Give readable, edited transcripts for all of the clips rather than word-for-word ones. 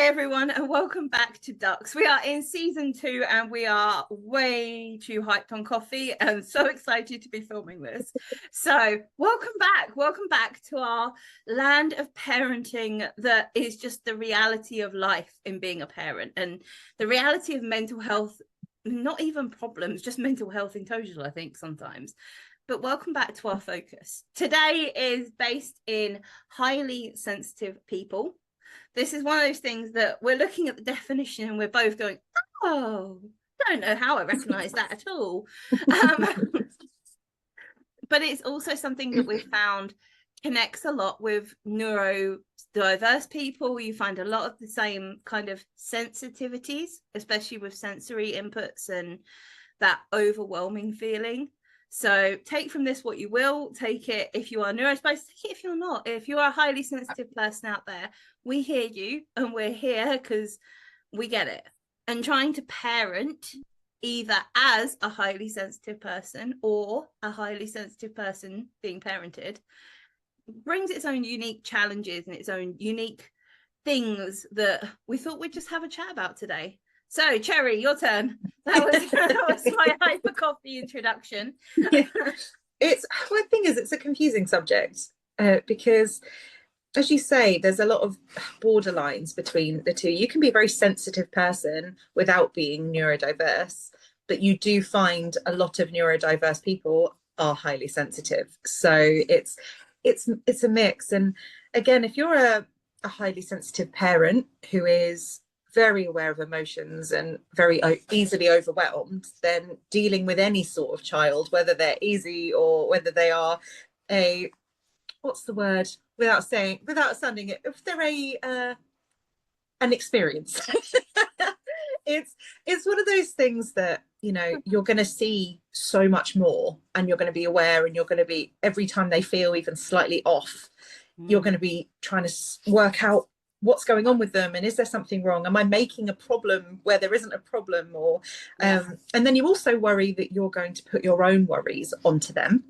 Hey everyone, and welcome back to Ducks. We are in season 2 and we are way too hyped on coffee and so excited to be filming this. So welcome back to our land of parenting that is just the reality of life in being a parent and the reality of mental health, not even problems, just mental health in total, I think sometimes. But welcome back to our focus. Today is based in highly sensitive people. This is one of those things that we're looking at the definition and we're both going, oh, I don't know how I recognize that at all. But it's also something that we've found connects a lot with neurodiverse people. You find a lot of the same kind of sensitivities, especially with sensory inputs and that overwhelming feeling. So take from this what you will. Take it if you are neurodiverse, take it if you're not. If you're a highly sensitive person out there, we hear you and we're here because we get it. And trying to parent either as a highly sensitive person or a highly sensitive person being parented brings its own unique challenges and its own unique things that we thought we'd just have a chat about today. So, Cherry, your turn. That was my hyper coffee introduction. Yeah. One thing is, it's a confusing subject because, as you say, there's a lot of borderlines between the two. You can be a very sensitive person without being neurodiverse, but you do find a lot of neurodiverse people are highly sensitive. So it's a mix. And again, if you're a highly sensitive parent who is very aware of emotions and very easily overwhelmed, then dealing with any sort of child, whether they're easy or whether they are a, what's the word, without sounding it, if they're an experience. it's one of those things that, you know, you're going to see so much more and you're going to be aware, and you're going to be, every time they feel even slightly off, you're going to be trying to work out what's going on with them, and is there something wrong, am I making a problem where there isn't a problem, or and then you also worry that you're going to put your own worries onto them.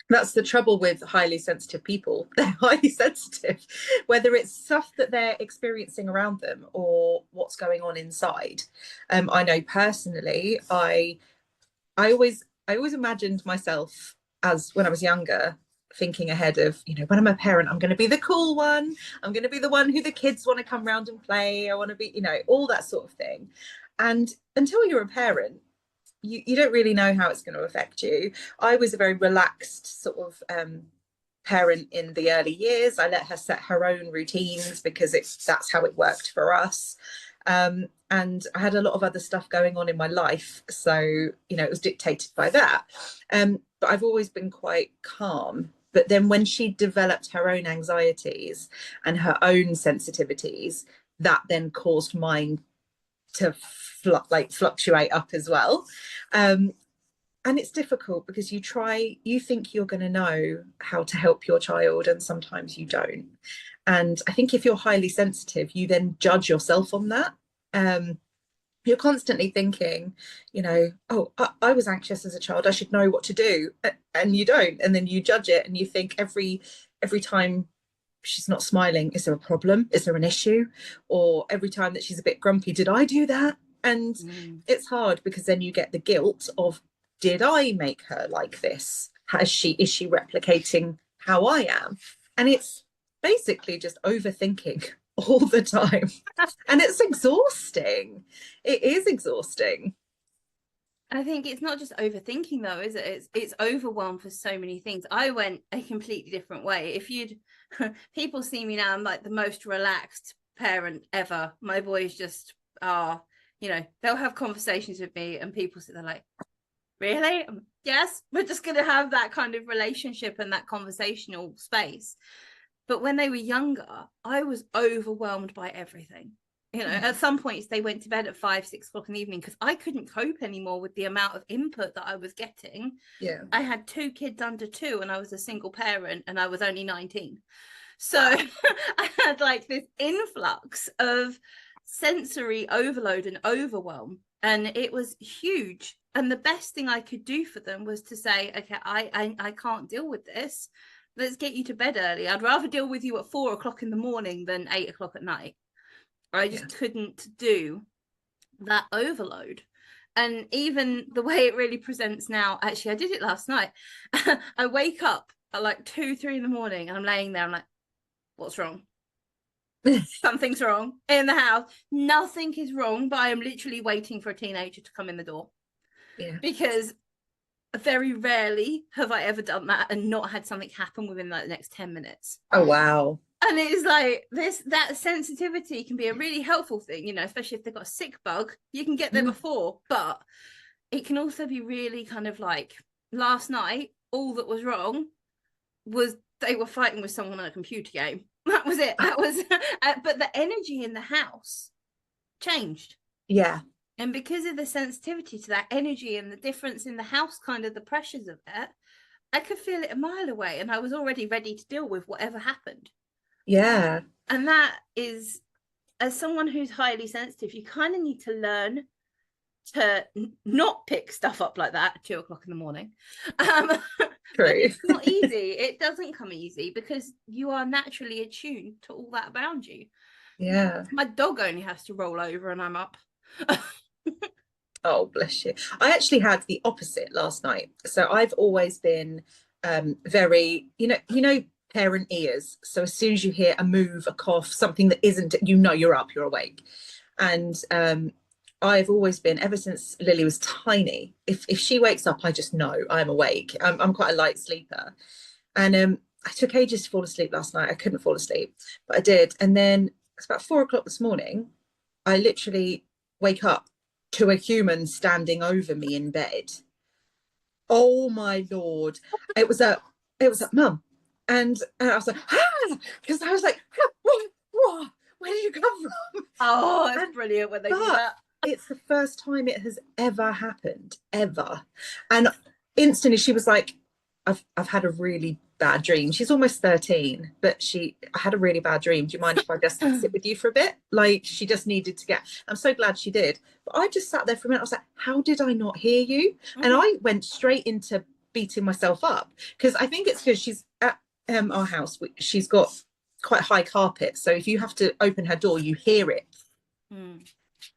That's the trouble with highly sensitive people. They're highly sensitive, whether it's stuff that they're experiencing around them or what's going on inside. I know personally, I always imagined myself, as when I was younger, thinking ahead of, you know, when I'm a parent, I'm going to be the cool one. I'm going to be the one who the kids want to come round and play. I want to be, you know, all that sort of thing. And until you're a parent, you don't really know how it's going to affect you. I was a very relaxed sort of parent in the early years. I let her set her own routines because that's how it worked for us. And I had a lot of other stuff going on in my life, so, you know, it was dictated by that. But I've always been quite calm. But then when she developed her own anxieties and her own sensitivities, that then caused mine to fluctuate up as well. And it's difficult because you think you're going to know how to help your child, and sometimes you don't. And I think if you're highly sensitive, you then judge yourself on that. You're constantly thinking, you know, oh, I was anxious as a child, I should know what to do, and you don't. And then you judge it, and you think every time she's not smiling, is there a problem? Is there an issue? Or every time that she's a bit grumpy, did I do that? And it's hard because then you get the guilt of, did I make her like this? Is she replicating how I am? And it's basically just overthinking all the time. And it's exhausting. It is exhausting. I think it's not just overthinking though, is it? It's overwhelmed for so many things. I went a completely different way. If you'd people see me now, I'm like the most relaxed parent ever. My boys just are, you know, they'll have conversations with me and people sit there like, really? Yes, we're just going to have that kind of relationship and that conversational space. But when they were younger, I was overwhelmed by everything. You know, at some points they went to bed at 5-6 o'clock in the evening because I couldn't cope anymore with the amount of input that I was getting. Yeah. I had 2 kids under 2 and I was a single parent and I was only 19. So I had like this influx of sensory overload and overwhelm, and it was huge. And the best thing I could do for them was to say, okay, I can't deal with this. Let's get you to bed early. I'd rather deal with you at 4 o'clock in the morning than 8 o'clock at night. I just couldn't do that overload. And even the way it really presents now, actually, I did it last night. I wake up at like 2, 3 in the morning and I'm laying there. I'm like, what's wrong? Something's wrong in the house. Nothing is wrong, but I am literally waiting for a teenager to come in the door. Yeah. Because very rarely have I ever done that and not had something happen within like the next 10 minutes. Oh, wow. And it's like that sensitivity can be a really helpful thing, you know, especially if they've got a sick bug, you can get there before. But it can also be really kind of like, last night, all that was wrong was they were fighting with someone on a computer game. That was it. That was, but the energy in the house changed. Yeah. And because of the sensitivity to that energy and the difference in the house, kind of the pressures of it, I could feel it a mile away and I was already ready to deal with whatever happened. Yeah. And that is, as someone who's highly sensitive, you kind of need to learn to not pick stuff up like that at 2 o'clock in the morning. True. It's not easy. It doesn't come easy because you are naturally attuned to all that around you. Yeah. My dog only has to roll over and I'm up. Oh, bless you. I actually had the opposite last night. So I've always been very, parent ears. So as soon as you hear a move, a cough, something that isn't, you're up, you're awake. And I've always been, ever since Lily was tiny, if she wakes up, I just know I'm awake. I'm quite a light sleeper. And I took ages to fall asleep last night. I couldn't fall asleep, but I did. And then it's about 4 o'clock this morning. I literally wake up to a human standing over me in bed. Oh my Lord. It was a mum. And I was like, because I was like, where did you come from? Oh, it's brilliant when they do that. It's the first time it has ever happened, ever. And instantly she was like, I've had a really bad dream. She's almost 13, but I had a really bad dream. Do you mind if I just sit with you for a bit? Like, she just needed to I'm so glad she did. But I just sat there for a minute. I was like, how did I not hear you? And I went straight into beating myself up, because I think it's because she's at our house. She's got quite high carpet. So if you have to open her door, you hear it.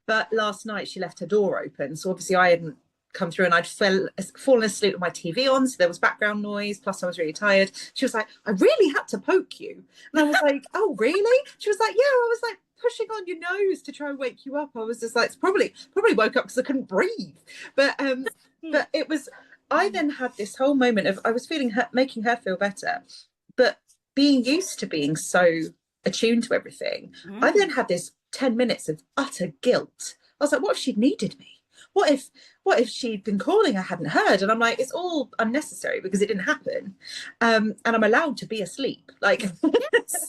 But last night she left her door open. So obviously I hadn't come through and I'd fallen asleep with my TV on. So there was background noise. Plus I was really tired. She was like, I really had to poke you. And I was like, oh, really? She was like, yeah. I was like, pushing on your nose to try and wake you up. I was just like, it's probably woke up because I couldn't breathe. But it was, I then had this whole moment of, I was feeling her, making her feel better. But being used to being so attuned to everything, I then had this 10 minutes of utter guilt. I was like, what if she'd needed me? What if she'd been calling I hadn't heard? And I'm like, it's all unnecessary because it didn't happen. And I'm allowed to be asleep. Like,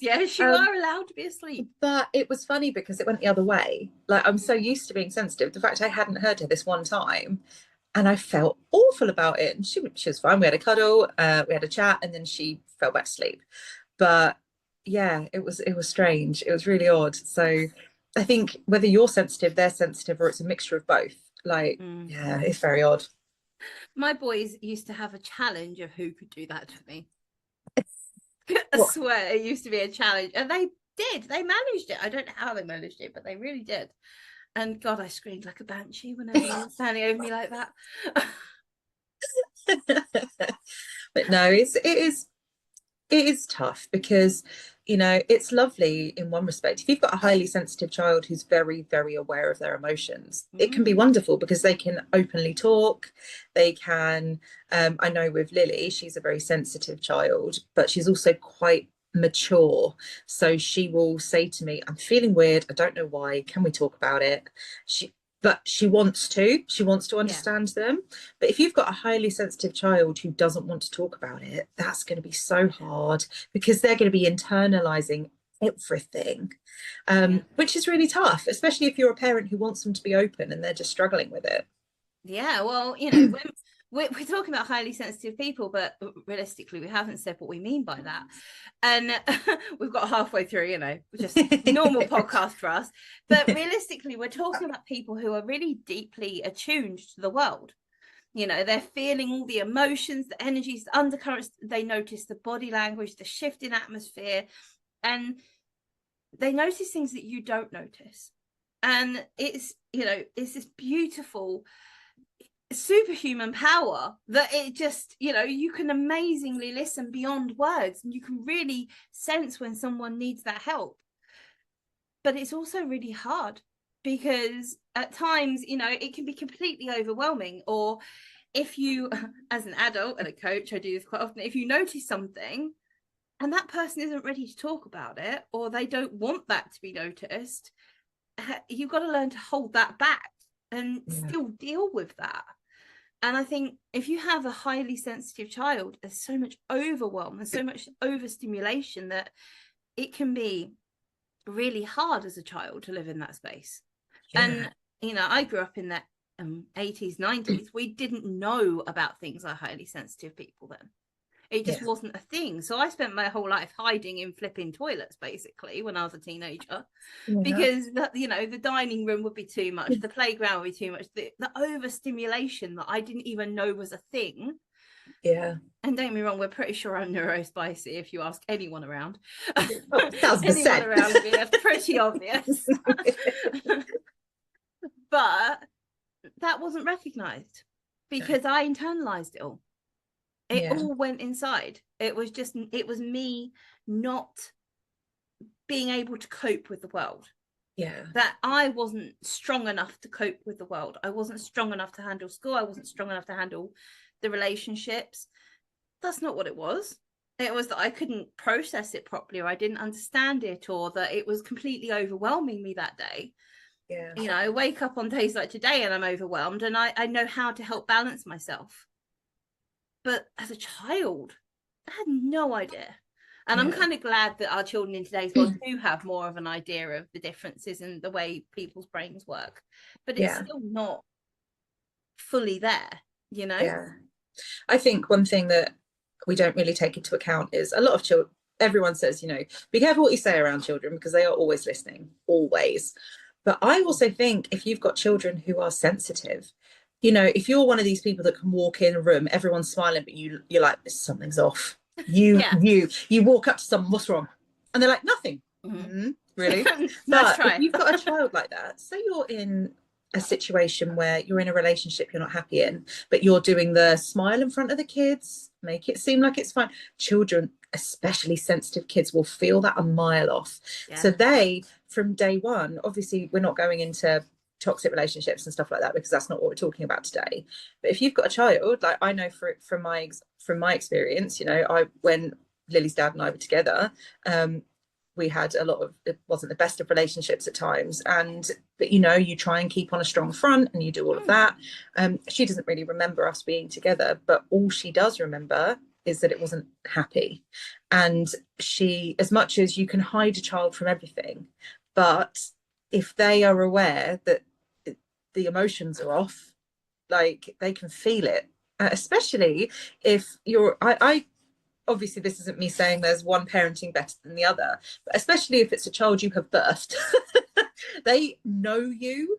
yes, you are allowed to be asleep. But it was funny because it went the other way. Like, I'm so used to being sensitive. The fact I hadn't heard her this one time, and I felt awful about it. And she was fine. We had a cuddle, we had a chat, and then she fell back to sleep. But yeah, it was strange. It was really odd. So I think whether you're sensitive, they're sensitive, or it's a mixture of both. Like, yeah, it's very odd. My boys used to have a challenge of who could do that to me. I swear it used to be a challenge. And they managed it. I don't know how they managed it, but they really did. And God, I screamed like a banshee whenever they were standing over me like that. But no, it is tough because, it's lovely in one respect. If you've got a highly sensitive child who's very, very aware of their emotions, it can be wonderful because they can openly talk. They can, I know with Lily, she's a very sensitive child, but she's also quite mature. So she will say to me, I'm feeling weird. I don't know why. Can we talk about it? But she wants to understand them. But if you've got a highly sensitive child who doesn't want to talk about it, that's going to be so hard because they're going to be internalizing everything, which is really tough, especially if you're a parent who wants them to be open and they're just struggling with it. Yeah, well, when we're talking about highly sensitive people, but realistically, we haven't said what we mean by that. And we've got halfway through, just normal podcast for us. But realistically, we're talking about people who are really deeply attuned to the world. They're feeling all the emotions, the energies, the undercurrents. They notice the body language, the shift in atmosphere. And they notice things that you don't notice. And it's, you know, it's this beautiful superhuman power that it just, you know, you can amazingly listen beyond words, and you can really sense when someone needs that help. But it's also really hard, because at times, you know, it can be completely overwhelming. Or if you, as an adult and a coach, I do this quite often, if you notice something and that person isn't ready to talk about it, or they don't want that to be noticed, you've got to learn to hold that back and still deal with that. And I think if you have a highly sensitive child, there's so much overwhelm and so much overstimulation that it can be really hard as a child to live in that space. And, you know, I grew up in that 80s, 90s. We didn't know about things like highly sensitive people then. It just wasn't a thing. So I spent my whole life hiding in flipping toilets, basically, when I was a teenager, because, you know, the dining room would be too much, the playground would be too much, the overstimulation that I didn't even know was a thing. Yeah. And don't get me wrong, we're pretty sure I'm neurospicy if you ask anyone around. Oh, 1000%. Anyone around me, that's pretty obvious. But that wasn't recognized because I internalized it all. It all went inside. It was me not being able to cope with the world. That I wasn't strong enough to cope with the world. I wasn't strong enough to handle school. I wasn't strong enough to handle the relationships. That's not what it was. It was that I couldn't process it properly, or I didn't understand it, or that it was completely overwhelming me that day. You know, I wake up on days like today and I'm overwhelmed, and I know how to help balance myself. But as a child, I had no idea. And I'm kind of glad that our children in today's world do have more of an idea of the differences in the way people's brains work. But it's still not fully there, you know? I think one thing that we don't really take into account is a lot of children, everyone says, you know, be careful what you say around children because they are always listening, always. But I also think if you've got children who are sensitive, you know, if you're one of these people that can walk in a room, everyone's smiling, but you're like, something's off. You walk up to someone, what's wrong? And they're like, nothing. Really? Nice but if you've got a child like that, so you're in a situation where you're in a relationship you're not happy in, but you're doing the smile in front of the kids, make it seem like it's fine. Children, especially sensitive kids, will feel that a mile off. So they, from day one, obviously we're not going into toxic relationships and stuff like that because that's not what we're talking about today. But if you've got a child, like I know from my experience, you know, when Lily's dad and I were together, we had a lot of, it wasn't the best of relationships at times, but you know, you try and keep on a strong front and you do all of that. She doesn't really remember us being together, but all she does remember is that it wasn't happy. And she, as much as you can hide a child from everything, but if they are aware that the emotions are off, like they can feel it, especially if I obviously this isn't me saying there's one parenting better than the other, but especially if it's a child you have birthed, they know you.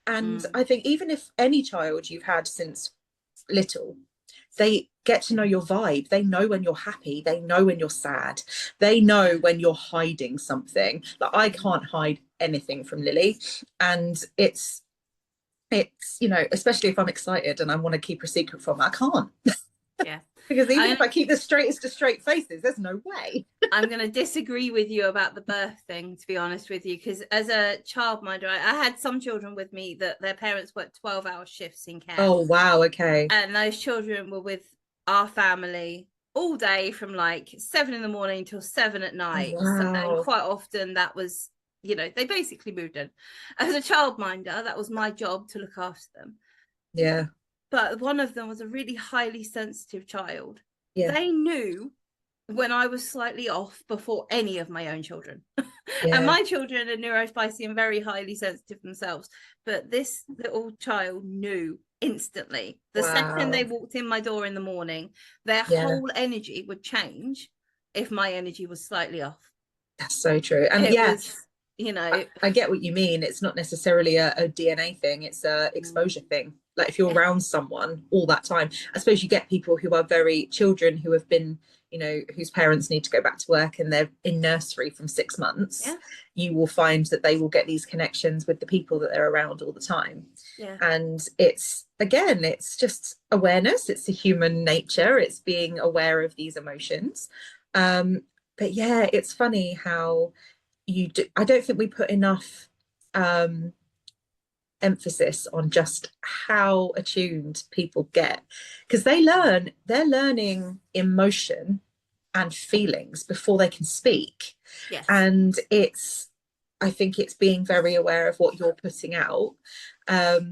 And I think even if any child you've had since little, they get to know your vibe. They know when you're happy. They know when you're sad. They know when you're hiding something. Like I can't hide anything from Lily. And it's, you know, especially if I'm excited and I want to keep a secret from her, I can't. Because even if I keep the straightest of straight faces, there's no way. I'm going to disagree with you about the birth thing, to be honest with you, because as a childminder, I had some children with me that their parents worked 12-hour shifts in care. Oh, wow. Okay. And those children were with our family all day from like 7 a.m. till 7 p.m. Wow. And quite often that was, you know, they basically moved in. As a childminder, that was my job to look after them. Yeah. But one of them was a really highly sensitive child. They knew when I was slightly off before any of my own children. And my children are neurospicy and very highly sensitive themselves. But this little child knew instantly. The second they walked in my door in the morning, their whole energy would change if my energy was slightly off. That's so true. And was, you know, I get what you mean. It's not necessarily a DNA thing. It's a exposure thing. Like if you're around someone all that time, I suppose you get people who are children who have been you know, whose parents need to go back to work and they're in nursery from 6 months, Yeah. you will find that they will get these connections with the people that they're around all the time. Yeah. And it's, again, it's just awareness, it's the human nature, it's being aware of these emotions. But yeah, it's funny how I don't think we put enough emphasis on just how attuned people get, because they're learning emotion and feelings before they can speak. Yes. And I think it's being very aware of what you're putting out. But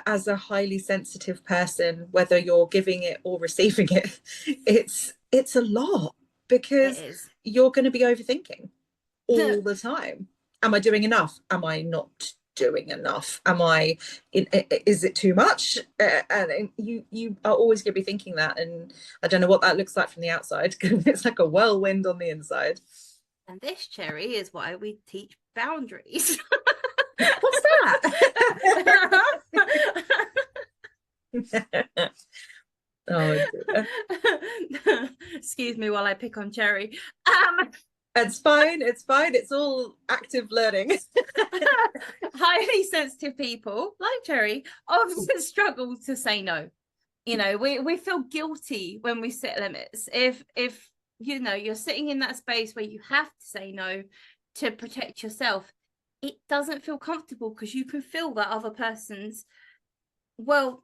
as a highly sensitive person, whether you're giving it or receiving it, it's a lot, because you're going to be overthinking all the time. Am I doing enough? Am I not doing enough? Is it too much? And you are always going to be thinking that. And I don't know what that looks like from the outside, because it's like a whirlwind on the inside. And this, Cherry, is why we teach boundaries. What's that? Oh dear. Excuse me while I pick on Cherry. It's fine. It's all active learning. Highly sensitive people, like Cherry, often struggle to say no. You know, we feel guilty when we set limits. If you know, you're sitting in that space where you have to say no to protect yourself, it doesn't feel comfortable, because you can feel that other person's, well,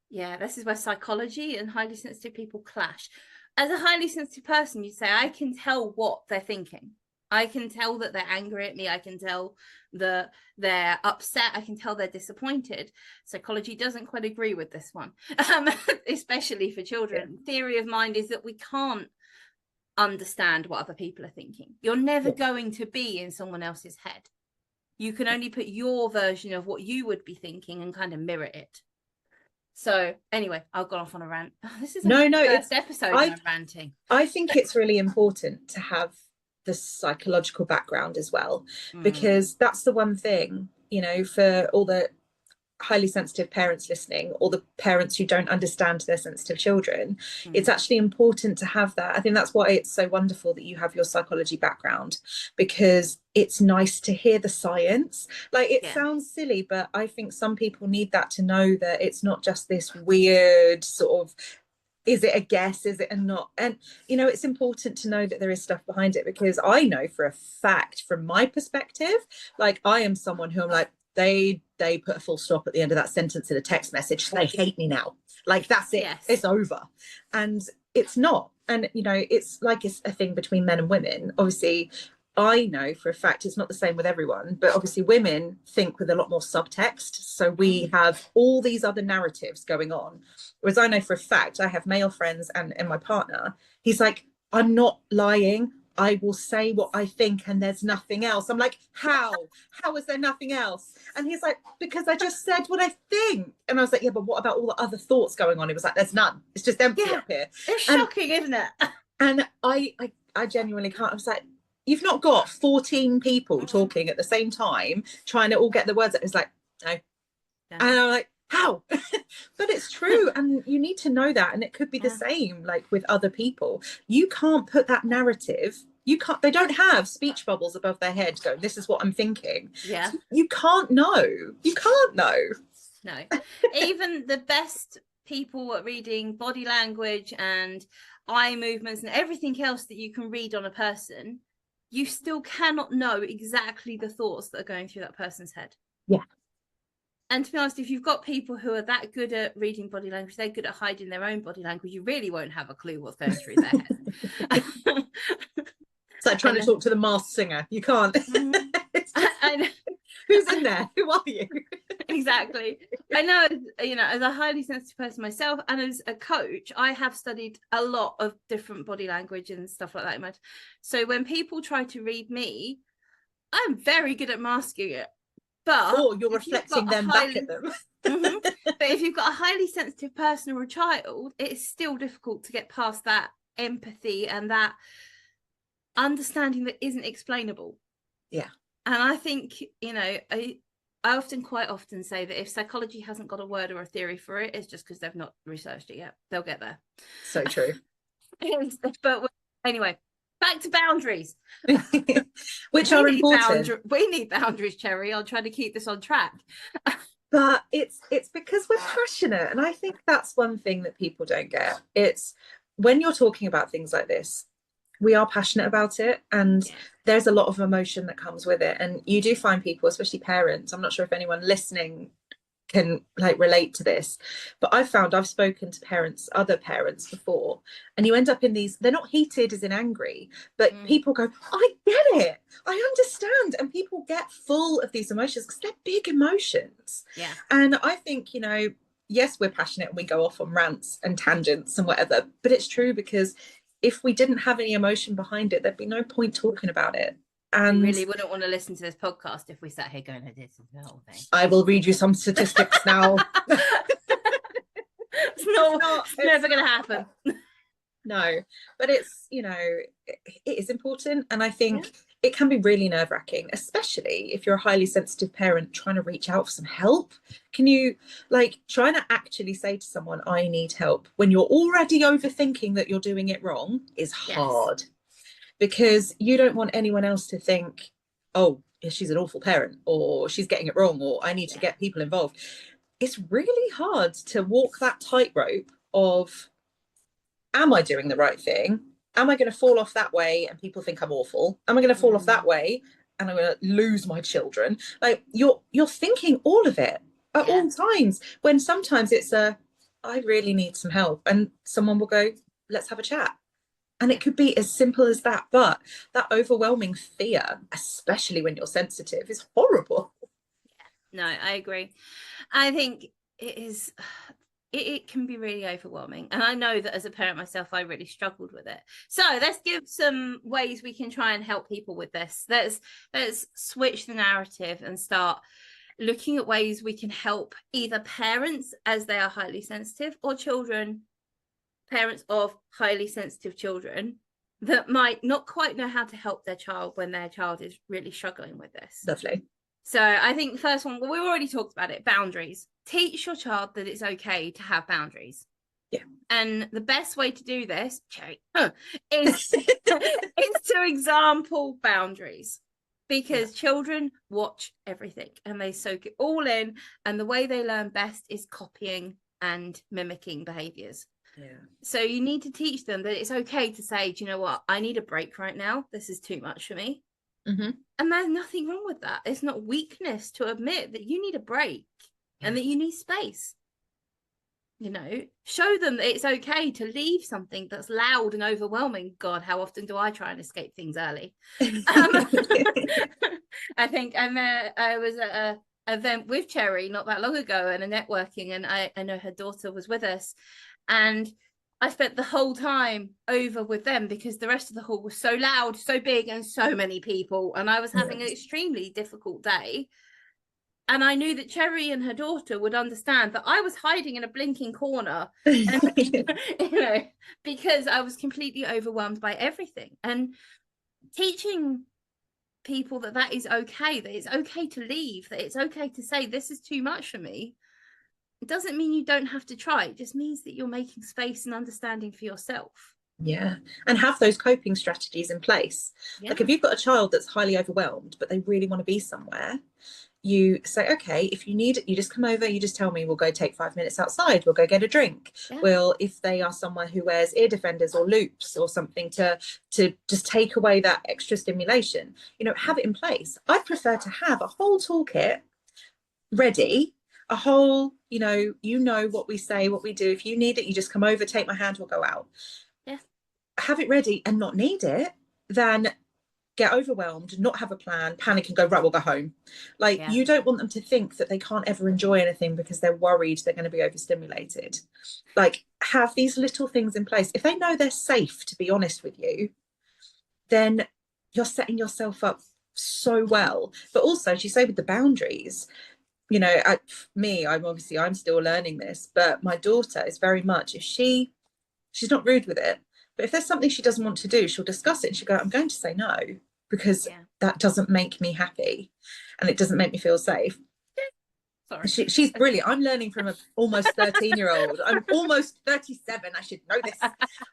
yeah, this is where psychology and highly sensitive people clash. As a highly sensitive person, you say, I can tell what they're thinking. I can tell that they're angry at me. I can tell that they're upset. I can tell they're disappointed. Psychology doesn't quite agree with this one, especially for children. Yeah. Theory of mind is that we can't understand what other people are thinking. You're never going to be in someone else's head. You can only put your version of what you would be thinking and kind of mirror it. So anyway, I've gone off on a rant. Oh, this is first episode and I'm ranting. I think it's really important to have the psychological background as well, because that's the one thing, you know, for all the highly sensitive parents listening, or the parents who don't understand their sensitive children, it's actually important to have that. I think that's why it's so wonderful that you have your psychology background, because it's nice to hear the science. Like, it sounds silly, but I think some people need that to know that it's not just this weird sort of, is it a guess, is it a not? And you know, it's important to know that there is stuff behind it, because I know for a fact, from my perspective, like, I am someone who I'm like, they put a full stop at the end of that sentence in a text message, they hate me now, like, that's it. It's over. And it's not. And you know, it's like, it's a thing between men and women. Obviously, I know for a fact it's not the same with everyone, but obviously women think with a lot more subtext, so we have all these other narratives going on, whereas I know for a fact, I have male friends, and my partner, he's like, I'm not lying, I will say what I think and there's nothing else. I'm like, how is there nothing else? And he's like, because I just said what I think. And I was like, yeah, but what about all the other thoughts going on? It was like, there's none, it's just empty up here. It's shocking, isn't it? And I genuinely can't. I was like, you've not got 14 people talking at the same time trying to all get the words out. It's like, no. And I'm like, how? But it's true. And you need to know that. And it could be the same, like, with other people. You can't put that narrative, they don't have speech bubbles above their head going, this is what I'm thinking. Yeah. So you can't know. No. Even the best people at reading body language and eye movements and everything else that you can read on a person, you still cannot know exactly the thoughts that are going through that person's head. Yeah. And to be honest, if you've got people who are that good at reading body language, they're good at hiding their own body language, you really won't have a clue what's going through their head. It's like trying to talk to the Masked Singer. You can't. Who's in there? Who are you? Exactly. I know, you know, as a highly sensitive person myself, and as a coach, I have studied a lot of different body language and stuff like that. So when people try to read me, I'm very good at masking it. But you're reflecting them back at them. But if you've got a highly sensitive person or a child, it's still difficult to get past that empathy and that understanding that isn't explainable. Yeah. And I think, you know, I quite often say that if psychology hasn't got a word or a theory for it, it's just because they've not researched it yet. They'll get there. So true. But anyway, back to boundaries. Which are important. We need boundaries, Cherry. I'll try to keep this on track. But it's because we're passionate, and I think that's one thing that people don't get. It's when you're talking about things like this, we are passionate about it, and there's a lot of emotion that comes with it. And you do find people, especially parents, I'm not sure if anyone listening can like relate to this, but I've spoken to other parents before, and you end up in these, they're not heated as in angry, but people go, I get it, I understand, and people get full of these emotions because they're big emotions. And I think, you know, yes, we're passionate and we go off on rants and tangents and whatever, but it's true, because if we didn't have any emotion behind it, there'd be no point talking about it. And we really wouldn't want to listen to this podcast if we sat here going, I did the whole thing. I will read you some statistics now. It's never going to happen. No, but it's, you know, it is important. And I think it can be really nerve-wracking, especially if you're a highly sensitive parent trying to reach out for some help. Can you, like, trying to actually say to someone, I need help, when you're already overthinking that you're doing it wrong is hard. Because you don't want anyone else to think, oh, she's an awful parent, or she's getting it wrong, or I need to get people involved. It's really hard to walk that tightrope of, am I doing the right thing? Am I going to fall off that way and people think I'm awful? Am I going to fall off that way and I'm going to lose my children? Like, you're thinking all of it at all times, when sometimes it's I really need some help, and someone will go, let's have a chat. And it could be as simple as that. But that overwhelming fear, especially when you're sensitive, is horrible. No, I agree. I think it can be really overwhelming. And I know that as a parent myself, I really struggled with it. So let's give some ways we can try and help people with this. Let's switch the narrative and start looking at ways we can help either parents as they are highly sensitive, or parents of highly sensitive children that might not quite know how to help their child when their child is really struggling with this. Lovely. So I think the first one, well, we've already talked about it, boundaries. Teach your child that it's okay to have boundaries. Yeah. And the best way to do this, Cherry, is to example boundaries. Because children watch everything and they soak it all in. And the way they learn best is copying and mimicking behaviors. So you need to teach them that it's okay to say, do you know what, I need a break right now, this is too much for me. And there's nothing wrong with that. It's not weakness to admit that you need a break and that you need space. You know, show them that it's okay to leave something that's loud and overwhelming. God, how often do I try and escape things early? I think I was at an event with Cherry not that long ago and a networking, and I know her daughter was with us. And I spent the whole time over with them because the rest of the hall was so loud, so big, and so many people. And I was having an extremely difficult day. And I knew that Cherry and her daughter would understand that I was hiding in a blinking corner, and, you know, because I was completely overwhelmed by everything. And teaching people that is okay, that it's okay to leave, that it's okay to say, this is too much for me. It doesn't mean you don't have to try. It just means that you're making space and understanding for yourself. Yeah. And have those coping strategies in place. Like, if you've got a child that's highly overwhelmed, but they really want to be somewhere, you say, okay, if you need it, you just come over, you just tell me, we'll go take 5 minutes outside, we'll go get a drink. Well, if they are someone who wears ear defenders or loops or something to just take away that extra stimulation, you know, have it in place. I'd prefer to have a whole toolkit ready, a whole, you know what we say, what we do. If you need it, you just come over, take my hand, we'll go out. Have it ready and not need it, than get overwhelmed, not have a plan, panic and go, right, we'll go home. Like, you don't want them to think that they can't ever enjoy anything because they're worried they're going to be overstimulated. Like, have these little things in place. If they know they're safe to be honest with you, then you're setting yourself up so well. But also, as you say, with the boundaries, you know, I'm still learning this, but my daughter is very much, if she's not rude with it, but if there's something she doesn't want to do, she'll discuss it and she'll go, I'm going to say no, because that doesn't make me happy and it doesn't make me feel safe. Sorry. She's brilliant. I'm learning from an almost 13-year-old. I'm almost 37. I should know this.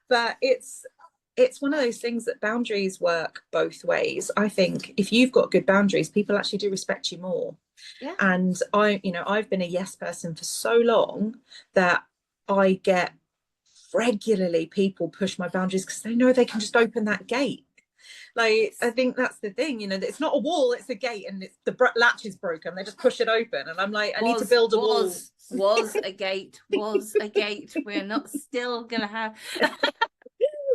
But it's one of those things that boundaries work both ways. I think if you've got good boundaries, people actually do respect you more. Yeah. And I've been a yes person for so long that I get regularly people push my boundaries because they know they can just open that gate. Like, I think that's the thing, that it's not a wall, it's a gate, and it's the latch is broken. They just push it open, and I'm like, I need to build a wall. Was a gate. We're not still gonna have.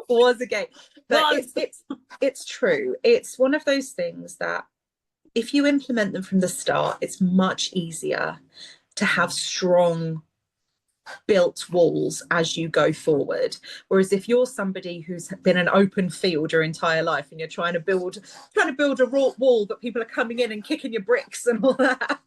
Was a gate, but it's true. It's one of those things that if you implement them from the start, it's much easier to have strong built walls as you go forward. Whereas if you're somebody who's been an open field your entire life and you're trying to build a raw wall, but people are coming in and kicking your bricks and all that,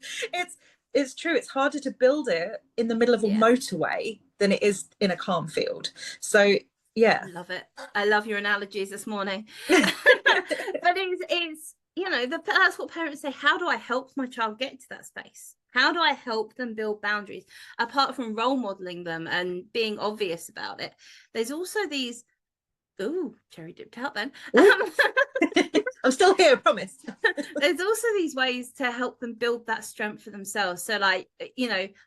it's true, it's harder to build it in the middle of a motorway than it is in a calm field. So yeah, I love it. I love your analogies this morning. But it's that's what parents say. How do I help my child get to that space? How do I help them build boundaries? Apart from role modeling them and being obvious about it, there's also these, cherry dipped out then. I'm still here, I promise. There's also these ways to help them build that strength for themselves. So like,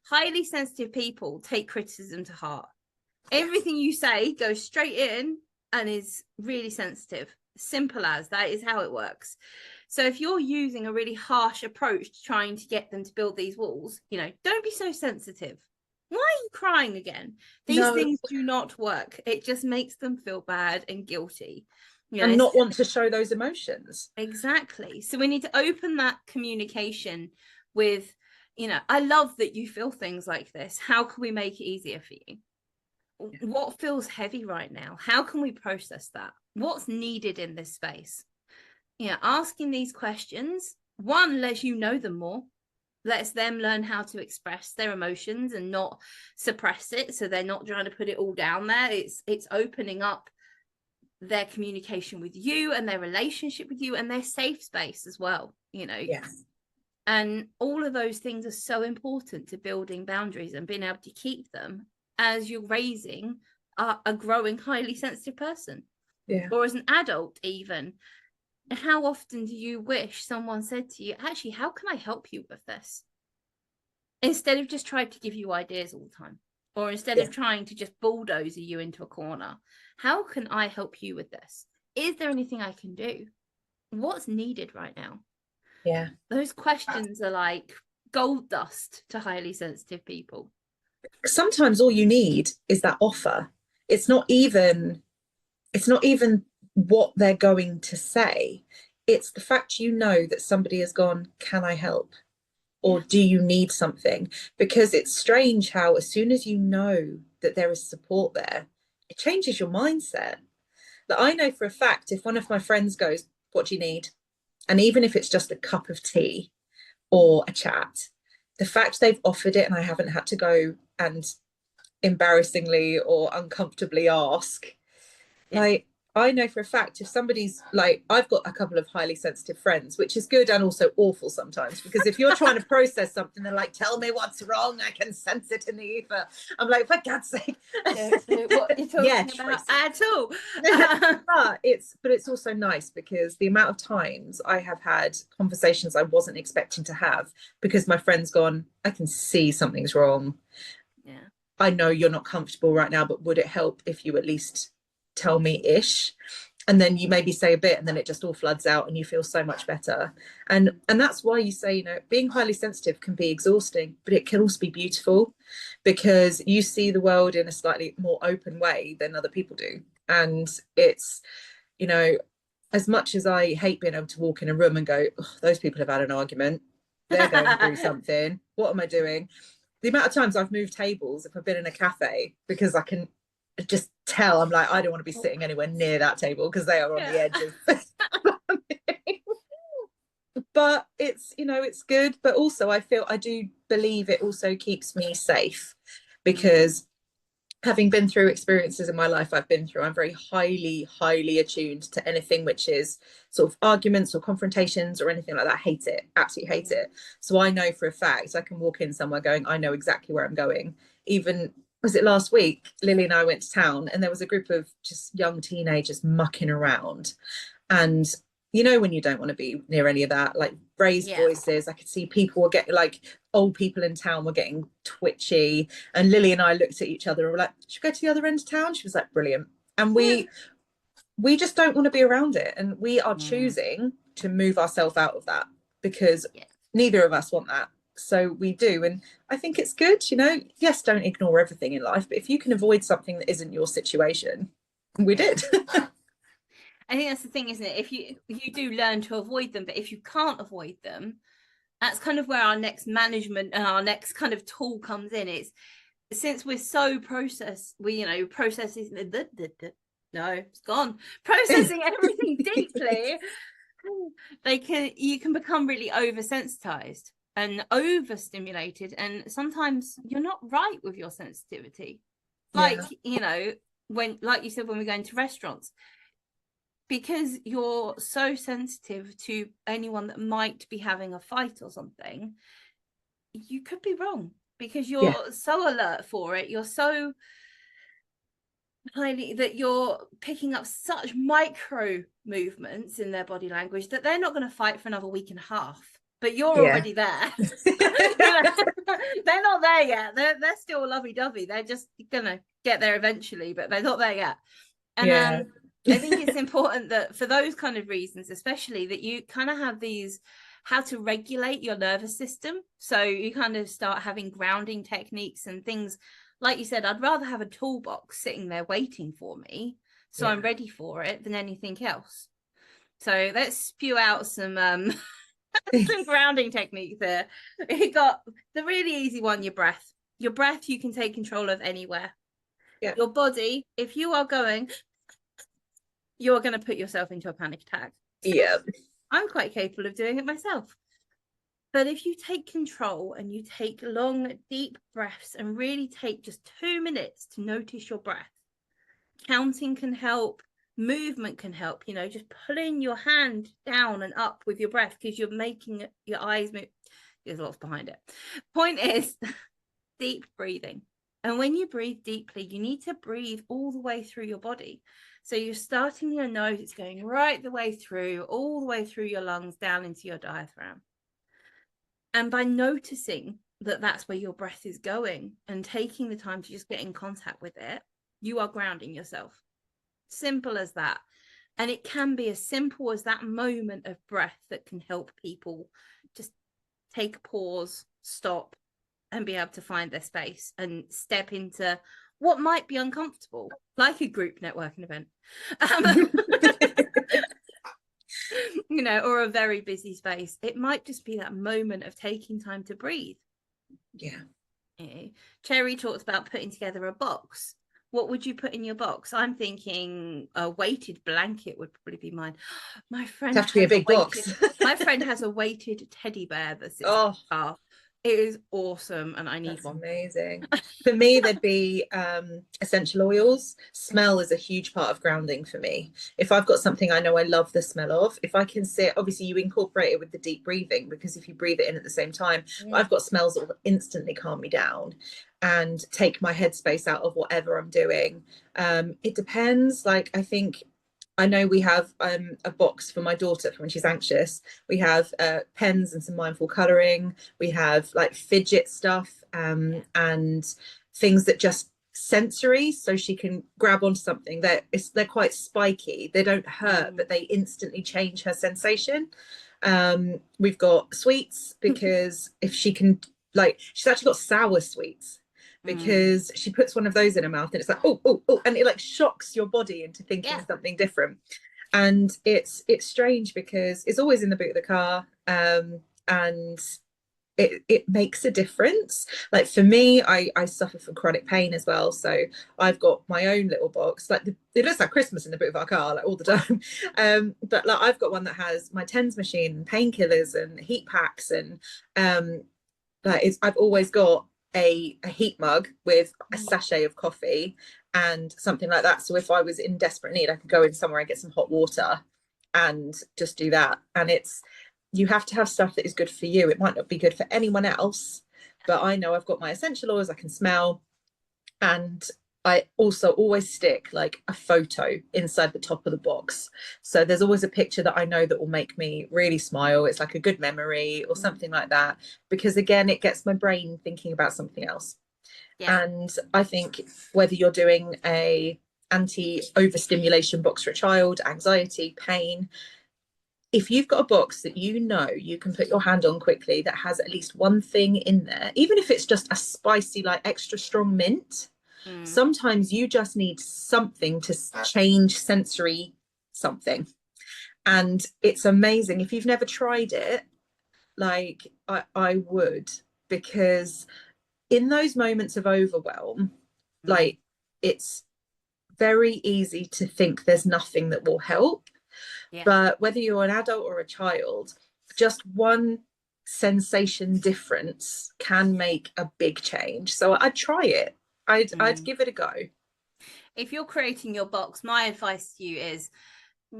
highly sensitive people take criticism to heart. Everything you say goes straight in and is really sensitive. Simple as that is how it works. So if you're using a really harsh approach to trying to get them to build these walls, don't be so sensitive. Why are you crying again? These things do not work. It just makes them feel bad and guilty. And not want to show those emotions. Exactly. So we need to open that communication with, I love that you feel things like this. How can we make it easier for you? What feels heavy right now? How can we process that? What's needed in this space? Asking these questions, one, lets you know them more, lets them learn how to express their emotions and not suppress it. So they're not trying to put it all down there. It's opening up their communication with you and their relationship with you and their safe space as well, Yes. And all of those things are so important to building boundaries and being able to keep them as you're raising a growing highly sensitive person, or as an adult even. How often do you wish someone said to you, actually, how can I help you with this? Instead of just trying to give you ideas all the time, or instead of trying to just bulldoze you into a corner, how can I help you with this? Is there anything I can do? What's needed right now? Yeah. Those questions are like gold dust to highly sensitive people. Sometimes all you need is that offer. It's not even what they're going to say. It's the fact that somebody has gone, can I help? Or do you need something? Because it's strange how as soon as you know that there is support there, it changes your mindset. That I know for a fact, if one of my friends goes, what do you need? And even if it's just a cup of tea or a chat, the fact they've offered it and I haven't had to go and embarrassingly or uncomfortably ask, like, I know for a fact if somebody's like, I've got a couple of highly sensitive friends, which is good and also awful sometimes, because if you're trying to process something, they're like, tell me what's wrong, I can sense it in the ether. I'm like, for God's sake. What you're talking about at all. but it's also nice because the amount of times I have had conversations I wasn't expecting to have because my friend's gone, I can see something's wrong. Yeah. I know you're not comfortable right now, but would it help if you at least tell me ish? And then you maybe say a bit and then it just all floods out and you feel so much better. And that's why you say, being highly sensitive can be exhausting, but it can also be beautiful because you see the world in a slightly more open way than other people do. And it's, as much as I hate being able to walk in a room and go, oh, those people have had an argument, they're going through something, what am I doing? The amount of times I've moved tables if I've been in a cafe because I can just tell, I'm like, I don't want to be sitting anywhere near that table because they are on the edges. But it's, it's good. But also I do believe it also keeps me safe because having been through experiences in my life I've been through, I'm very highly attuned to anything which is sort of arguments or confrontations or anything like that. I hate it, absolutely hate it. So I know for a fact I can walk in somewhere going, I know exactly where I'm going. Even, was it last week, Lily and I went to town and there was a group of just young teenagers mucking around, and you know when you don't want to be near any of that, like raised voices. I could see people were getting, like old people in town were getting twitchy, and Lily and I looked at each other and were like, should we go to the other end of town? She was like, brilliant. And we just don't want to be around it, and we are choosing to move ourselves out of that because neither of us want that. So we do, and I think it's good, you know. Yes, don't ignore everything in life, but if you can avoid something that isn't your situation, we did. I think that's the thing, isn't it? If you do learn to avoid them, but if you can't avoid them, that's kind of where our next management and our next kind of tool comes in. It's since we're so processing no, it's gone. Processing everything deeply, you can become really oversensitized and overstimulated, and sometimes you're not right with your sensitivity. Like, when, like you said, when we're going to restaurants, because you're so sensitive to anyone that might be having a fight or something, you could be wrong because you're so alert for it. You're so highly that you're picking up such micro movements in their body language that they're not going to fight for another week and a half. But you're already there. They're not there yet. They're still lovey-dovey. They're just gonna get there eventually, but they're not there yet. And I think it's important that for those kind of reasons, especially, that you kind of have these, how to regulate your nervous system. So you kind of start having grounding techniques and things. Like you said, I'd rather have a toolbox sitting there waiting for me, so I'm ready for it, than anything else. So let's spew out some some grounding techniques there. You got the really easy one, your breath. Your breath you can take control of anywhere. Your body, if you are going, you're going to put yourself into a panic attack. I'm quite capable of doing it myself. But if you take control and you take long, deep breaths and really take just 2 minutes to notice your breath, counting can help, movement can help, just pulling your hand down and up with your breath because you're making your eyes move. There's lots behind it. Point is, deep breathing. And when you breathe deeply, you need to breathe all the way through your body. So you're starting your nose, it's going right the way through, all the way through your lungs, down into your diaphragm. And by noticing that that's where your breath is going and taking the time to just get in contact with it, you are grounding yourself. Simple as that. And it can be as simple as that moment of breath that can help people just take a pause, stop, and be able to find their space and step into what might be uncomfortable, like a group networking event. Or a very busy space. It might just be that moment of taking time to breathe. Cherry talked about putting together a box. What would you put in your box? I'm thinking a weighted blanket would probably be mine. My friend have to be a big box. My friend has a weighted teddy bear that sits in the car. It is awesome, and I need one. Amazing. For me, there'd be essential oils. Smell is a huge part of grounding for me. If I've got something I know I love the smell of, if I can sit, obviously you incorporate it with the deep breathing, because if you breathe it in at the same time, I've got smells that will instantly calm me down and take my headspace out of whatever I'm doing. It depends. Like, I know we have a box for my daughter for when she's anxious. We have pens and some mindful colouring. We have like fidget stuff and things that just sensory, so she can grab onto something. They're quite spiky. They don't hurt, but they instantly change her sensation. We've got sweets, because if she can, like, she's actually got sour sweets, because she puts one of those in her mouth and it's like, oh, and it like shocks your body into thinking something different. And it's strange because it's always in the boot of the car, and it makes a difference. Like for me, I suffer from chronic pain as well, so I've got my own little box. Like it looks like Christmas in the boot of our car, like all the time. But like I've got one that has my TENS machine, painkillers and heat packs, and like I've always got a heat mug with a sachet of coffee and something like that. So if I was in desperate need, I could go in somewhere and get some hot water and just do that. And it's, you have to have stuff that is good for you. It might not be good for anyone else, but I know I've got my essential oils I can smell. And I also always stick like a photo inside the top of the box. So there's always a picture that I know that will make me really smile. It's like a good memory or something like that. Because again, it gets my brain thinking about something else. Yeah. And I think whether you're doing a anti-overstimulation box for a child, anxiety, pain, if you've got a box that you know you can put your hand on quickly that has at least one thing in there, even if it's just a spicy, like extra strong mint, sometimes you just need something to change sensory something. And it's amazing. If you've never tried it, like I would, because in those moments of overwhelm, like it's very easy to think there's nothing that will help. Yeah. But whether you're an adult or a child, just one sensation difference can make a big change. So I'd try it. I'd give it a go. If you're creating your box, my advice to you is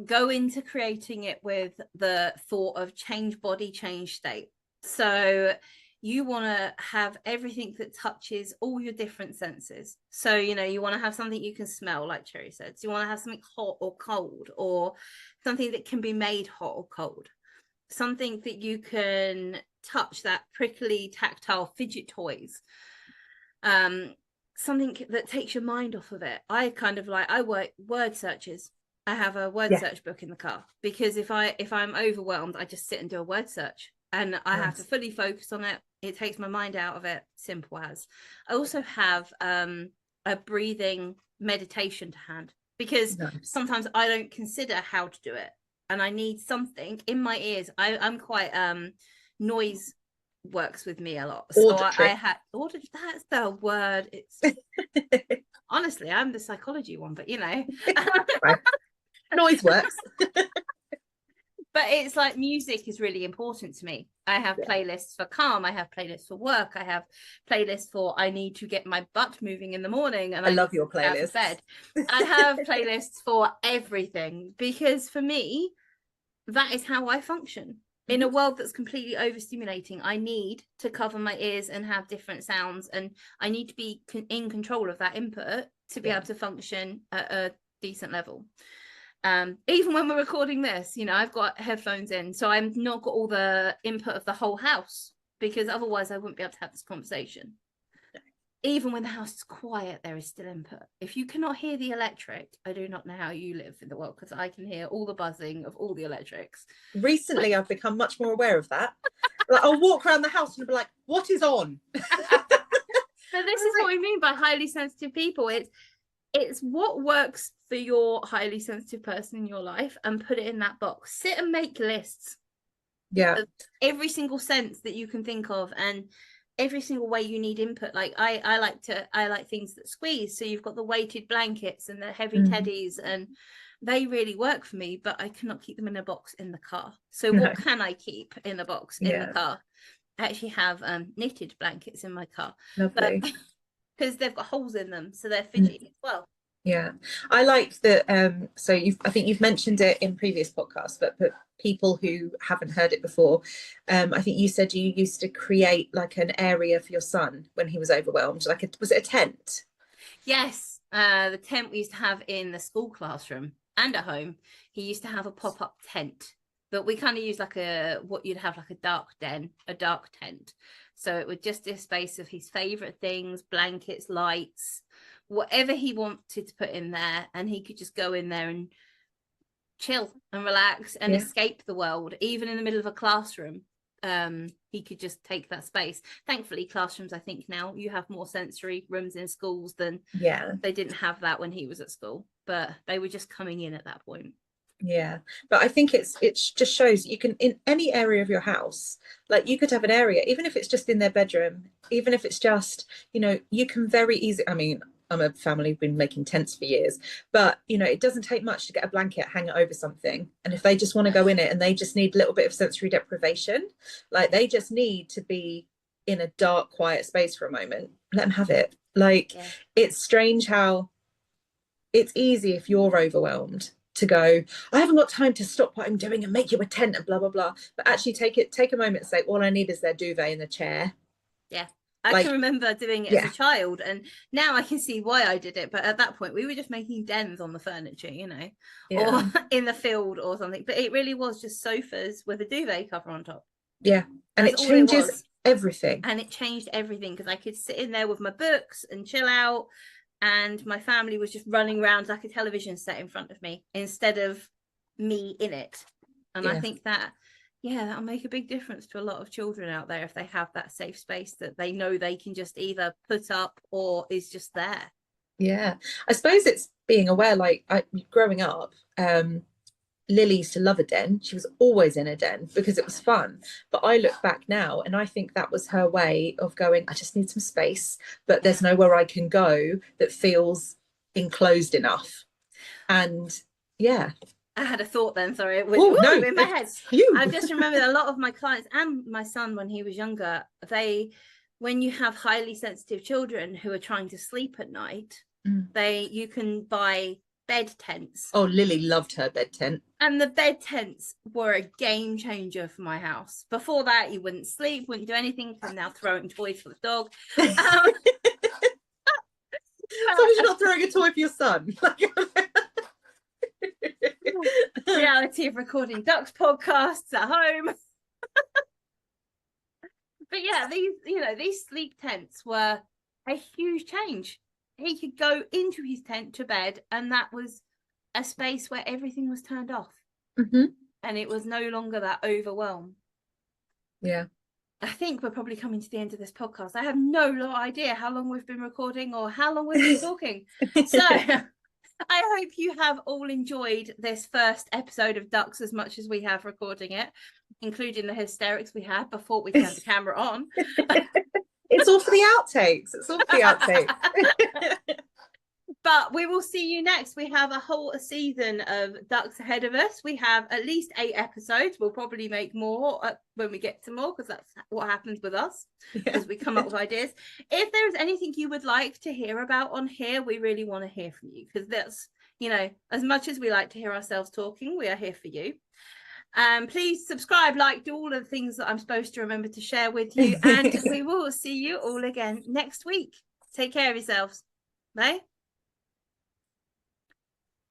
go into creating it with the thought of change body, change state. So you want to have everything that touches all your different senses. So, you know, you want to have something you can smell, like Cherry said. So you want to have something hot or cold, or something that can be made hot or cold. Something that you can touch, that prickly, tactile fidget toys. Something that takes your mind off of it. I work word searches. I have a word search book in the car, because if I'm overwhelmed, I just sit and do a word search, and I have to fully focus on it. It takes my mind out of it. Simple as. I also have a breathing meditation to hand, because sometimes I don't consider how to do it, and I need something in my ears. I'm quite noise works with me a lot. So I had ordered, that's the word. It's honestly, I'm the psychology one, but you know. Noise works. But it's like music is really important to me. I have playlists for calm. I have playlists for work. I have playlists for I need to get my butt moving in the morning. And I love your playlist. Bed. I have playlists for everything, because for me, that is how I function. In a world that's completely overstimulating, I need to cover my ears and have different sounds, and I need to be in control of that input to be able to function at a decent level. Even when we're recording this, you know, I've got headphones in, so I've not got all the input of the whole house, because otherwise I wouldn't be able to have this conversation. Even when the house is quiet, there is still input. If you cannot hear the electric, I do not know how you live in the world, because I can hear all the buzzing of all the electrics. Recently, I've become much more aware of that. Like, I'll walk around the house and be like, what is on? But this is what we mean by highly sensitive people. It's what works for your highly sensitive person in your life, and put it in that box. Sit and make lists. Yeah. Of every single sense that you can think of, and every single way you need input. Like I like things that squeeze. So you've got the weighted blankets and the heavy teddies, and they really work for me, but I cannot keep them in a box in the car. So what can I keep in a box in the car? I actually have knitted blankets in my car. Lovely. Because they've got holes in them, so they're fidgety as well. Yeah, I like that. So I think you've mentioned it in previous podcasts, but people who haven't heard it before, I think you said you used to create like an area for your son when he was overwhelmed. Like, was it a tent? Yes, the tent we used to have in the school classroom and at home. He used to have a pop-up tent, but we kind of use like what you'd have like a dark tent. So it would just be a space of his favorite things, blankets, lights, whatever he wanted to put in there, and he could just go in there and chill and relax and escape the world. Even in the middle of a classroom, he could just take that space. Thankfully, classrooms, I think now you have more sensory rooms in schools than they didn't have that when he was at school, but they were just coming in at that point. Yeah, but I think it just shows you can, in any area of your house, like you could have an area, even if it's just in their bedroom, even if it's just, you know, you can very easily, I mean, I'm a family who've been making tents for years, but you know, it doesn't take much to get a blanket, hang it over something, and if they just want to go in it and they just need a little bit of sensory deprivation, like they just need to be in a dark, quiet space for a moment, let them have it. Like, Yeah. it's strange how it's easy if you're overwhelmed to go, I haven't got time to stop what I'm doing and make you a tent and blah blah blah. But actually take a moment and say, all I need is their duvet in the chair. Yeah. I Like, can remember doing it as a child, and now I can see why I did it. But at that point, we were just making dens on the furniture, you know, or in the field or something. But it really was just sofas with a duvet cover on top. Yeah. And That's it changes it everything. And it changed everything because I could sit in there with my books and chill out, and my family was just running around like a television set in front of me instead of me in it. And I think that, that'll make a big difference to a lot of children out there if they have that safe space that they know they can just either put up or is just there. Yeah, I suppose it's being aware. Like, growing up, Lily used to love a den. She was always in a den because it was fun. But I look back now and I think that was her way of going, I just need some space, but there's nowhere I can go that feels enclosed enough. And yeah. I had a thought then, sorry, it was in my head. I've just remembered a lot of my clients and my son when he was younger, when you have highly sensitive children who are trying to sleep at night, you can buy bed tents. Oh, Lily loved her bed tent. And the bed tents were a game changer for my house. Before that, you wouldn't sleep, wouldn't do anything. I'm now throwing toys for the dog. So you're not throwing a toy for your son. Reality of recording Ducks podcasts at home. But yeah, these sleep tents were a huge change. He could go into his tent to bed, and that was a space where everything was turned off. And it was no longer that overwhelm. Yeah. I think we're probably coming to the end of this podcast. I have no idea how long we've been recording or how long we've been talking. So I hope you have all enjoyed this first episode of Ducks as much as we have recording it, including the hysterics we had before we turned the camera on. It's all for the outtakes. It's all for the outtakes. But we will see you next. We have a whole season of Ducks ahead of us. We have at least 8 episodes. We'll probably make more when we get to more, because that's what happens with us, as we come up with ideas. If there's anything you would like to hear about on here, we really want to hear from you, because that's, as much as we like to hear ourselves talking, we are here for you. Please subscribe, like, do all of the things that I'm supposed to remember to share with you. And we will see you all again next week. Take care of yourselves. Bye.